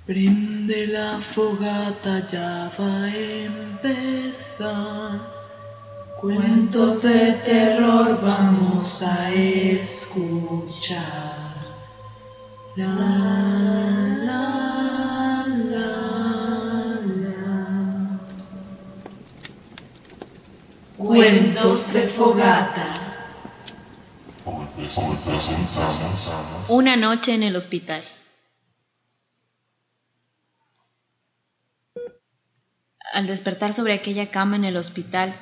Prende la fogata, ya va a empezar. Cuentos de terror vamos a escuchar. La, la, la, la. Cuentos de fogata. Una noche en el hospital. Al despertar sobre aquella cama en el hospital,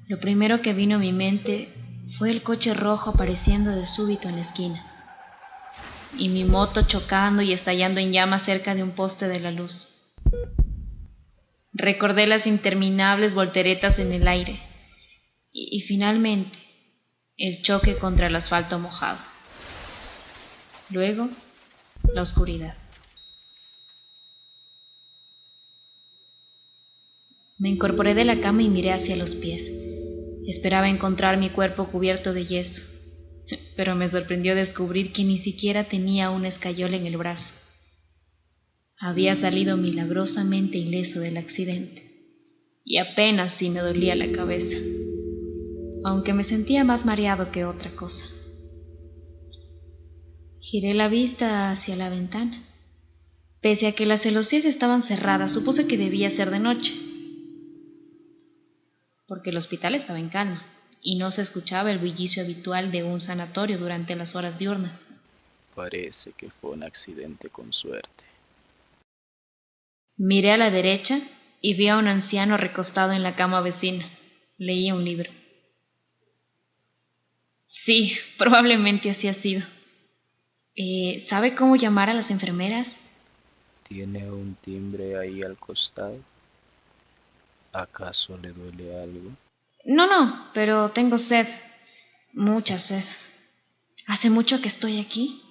lo primero que vino a mi mente fue el coche rojo apareciendo de súbito en la esquina, y mi moto chocando y estallando en llamas cerca de un poste de la luz. Recordé las interminables volteretas en el aire, y finalmente el choque contra el asfalto mojado. Luego, la oscuridad. Me incorporé de la cama y miré hacia los pies. Esperaba encontrar mi cuerpo cubierto de yeso, pero me sorprendió descubrir que ni siquiera tenía una escayola en el brazo. Había salido milagrosamente ileso del accidente, y apenas si me dolía la cabeza, aunque me sentía más mareado que otra cosa. Giré la vista hacia la ventana. Pese a que las celosías estaban cerradas, supuse que debía ser de noche, porque el hospital estaba en calma y no se escuchaba el bullicio habitual de un sanatorio durante las horas diurnas. Parece que fue un accidente con suerte. Miré a la derecha y vi a un anciano recostado en la cama vecina. Leía un libro. Sí, probablemente así ha sido. ¿Sabe cómo llamar a las enfermeras? ¿Tiene un timbre ahí al costado? ¿Acaso le duele algo? No, pero tengo sed. Mucha sed. ¿Hace mucho que estoy aquí?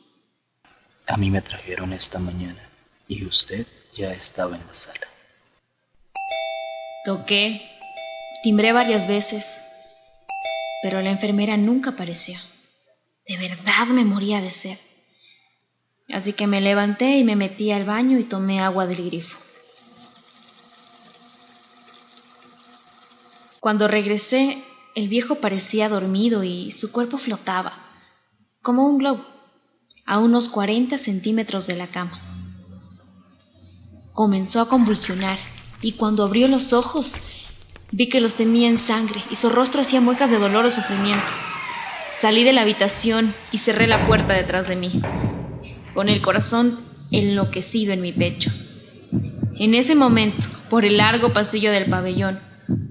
A mí me trajeron esta mañana y usted ya estaba en la sala. Toqué, timbré varias veces, pero la enfermera nunca apareció. De verdad me moría de sed. Así que me levanté y me metí al baño y tomé agua del grifo. Cuando regresé, el viejo parecía dormido y su cuerpo flotaba, como un globo, a unos 40 centímetros de la cama. Comenzó a convulsionar y cuando abrió los ojos, vi que los tenía en sangre y su rostro hacía muecas de dolor o sufrimiento. Salí de la habitación y cerré la puerta detrás de mí, con el corazón enloquecido en mi pecho. En ese momento, por el largo pasillo del pabellón,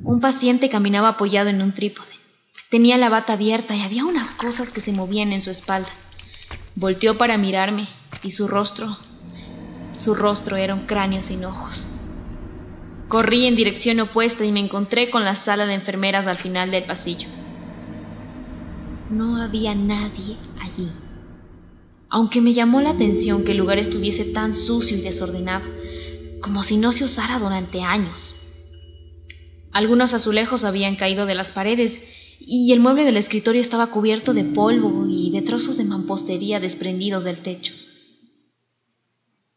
un paciente caminaba apoyado en un trípode. Tenía la bata abierta y había unas cosas que se movían en su espalda. Volteó para mirarme y su rostro era un cráneo sin ojos. Corrí en dirección opuesta y me encontré con la sala de enfermeras al final del pasillo. No había nadie allí. Aunque me llamó la atención que el lugar estuviese tan sucio y desordenado, como si no se usara durante años. Algunos azulejos habían caído de las paredes y el mueble del escritorio estaba cubierto de polvo y de trozos de mampostería desprendidos del techo.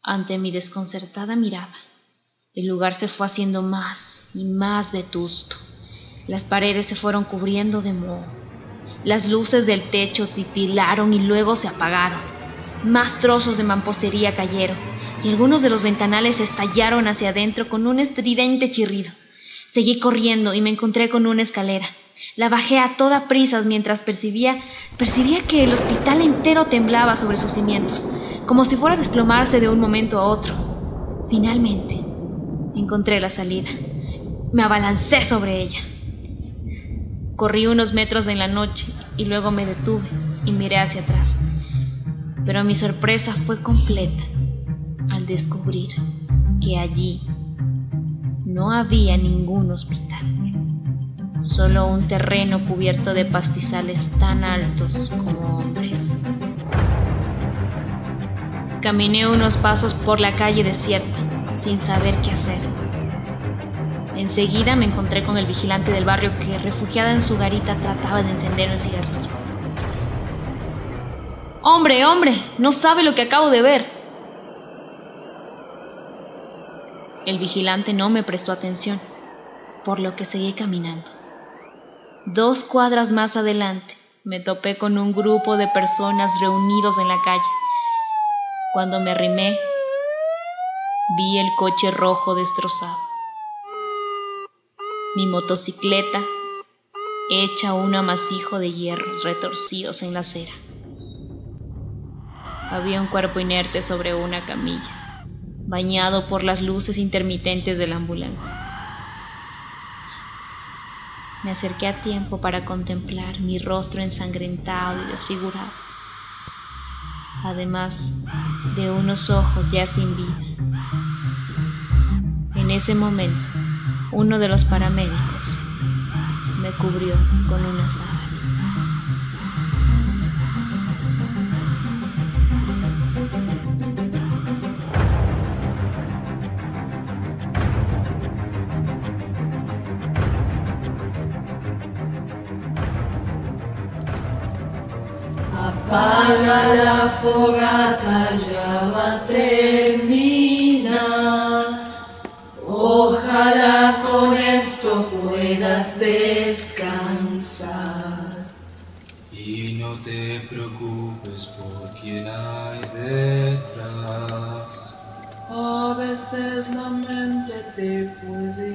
Ante mi desconcertada mirada, el lugar se fue haciendo más y más vetusto. Las paredes se fueron cubriendo de moho. Las luces del techo titilaron y luego se apagaron. Más trozos de mampostería cayeron y algunos de los ventanales estallaron hacia adentro con un estridente chirrido. Seguí corriendo y me encontré con una escalera. La bajé a toda prisa mientras percibía que el hospital entero temblaba sobre sus cimientos, como si fuera a desplomarse de un momento a otro. Finalmente, encontré la salida. Me abalancé sobre ella. Corrí unos metros en la noche y luego me detuve y miré hacia atrás. Pero mi sorpresa fue completa al descubrir que allí no había ningún hospital, solo un terreno cubierto de pastizales tan altos como hombres. Caminé unos pasos por la calle desierta, sin saber qué hacer. Enseguida me encontré con el vigilante del barrio que, refugiada en su garita, trataba de encender un cigarrillo. ¡Hombre! ¡No sabe lo que acabo de ver! El vigilante no me prestó atención, por lo que seguí caminando. 2 cuadras más adelante me topé con un grupo de personas reunidos en la calle. Cuando me arrimé, vi el coche rojo destrozado. Mi motocicleta hecha un amasijo de hierros retorcidos en la acera. Había un cuerpo inerte sobre una camilla, bañado por las luces intermitentes de la ambulancia. Me acerqué a tiempo para contemplar mi rostro ensangrentado y desfigurado, además de unos ojos ya sin vida. En ese momento, uno de los paramédicos me cubrió con una sábana. Apaga la fogata, ya va a terminar. Ojalá con esto puedas descansar. Y no te preocupes por quién hay detrás. A veces la mente te puede